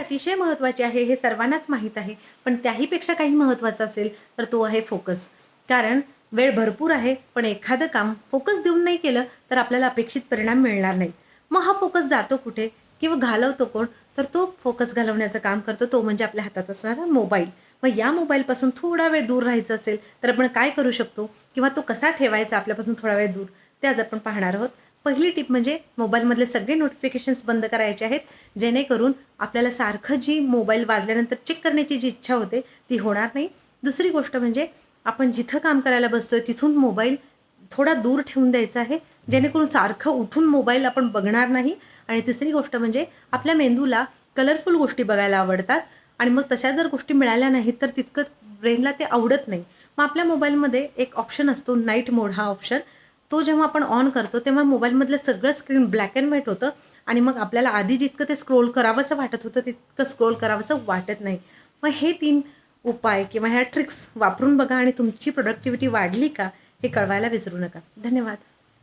अतिशय महत्त्वाची आहे हे सर्वांनाच माहीत आहे. पण त्याहीपेक्षा काही महत्त्वाचं असेल तर तो आहे फोकस. कारण वेळ भरपूर आहे, पण एखादं काम फोकस देऊन नाही केलं तर आपल्याला अपेक्षित परिणाम मिळणार नाहीत. मग हा फोकस जातो कुठे किंवा घालवतो कोण? तर तो फोकस घालवण्याचं काम करतो तो म्हणजे आपल्या हातात असणारा मोबाईल. मग या मोबाईलपासून थोडा वेळ दूर राहायचं असेल तर आपण काय करू शकतो किंवा तो कसा ठेवायचा आपल्यापासून थोडा वेळ दूर, ते आज आपण पाहणार आहोत. पहिली टिप म्हणजे मोबाईलमधले सगळे नोटिफिकेशन्स बंद करायचे आहेत, जेणेकरून आपल्याला सारखं जी मोबाईल वाजल्यानंतर चेक करण्याची जी इच्छा होते ती होणार नाही. दुसरी गोष्ट म्हणजे आपण जिथं काम करायला बसतोय तिथून मोबाईल थोडा दूर ठेवून द्यायचा आहे, जेणेकरून सारखं उठून मोबाईल आपण बघणार नाही. आणि तिसरी गोष्ट म्हणजे आपल्या मेंदूला कलरफुल गोष्टी बघायला आवडतात आणि मग तशा जर गोष्टी मिळाल्या नाहीत तर तितकं ब्रेनला ते आवडत नाही. मग आपल्या मोबाईलमध्ये एक ऑप्शन असतो नाईट मोड हा ऑप्शन. तो जेव्हा आपण ऑन करतो तेव्हा मोबाईलमधलं सगळं स्क्रीन ब्लॅक अँड व्हाईट होतं आणि मग आपल्याला आधी जितकं ते स्क्रोल करावंसं वाटत होतं तितकं स्क्रोल करावंसं वाटत नाही. मग हे 3 उपाय किंवा ह्या ट्रिक्स वापरून बघा आणि तुमची प्रोडक्टिव्हिटी वाढली का हे कळवायला विसरू नका. धन्यवाद.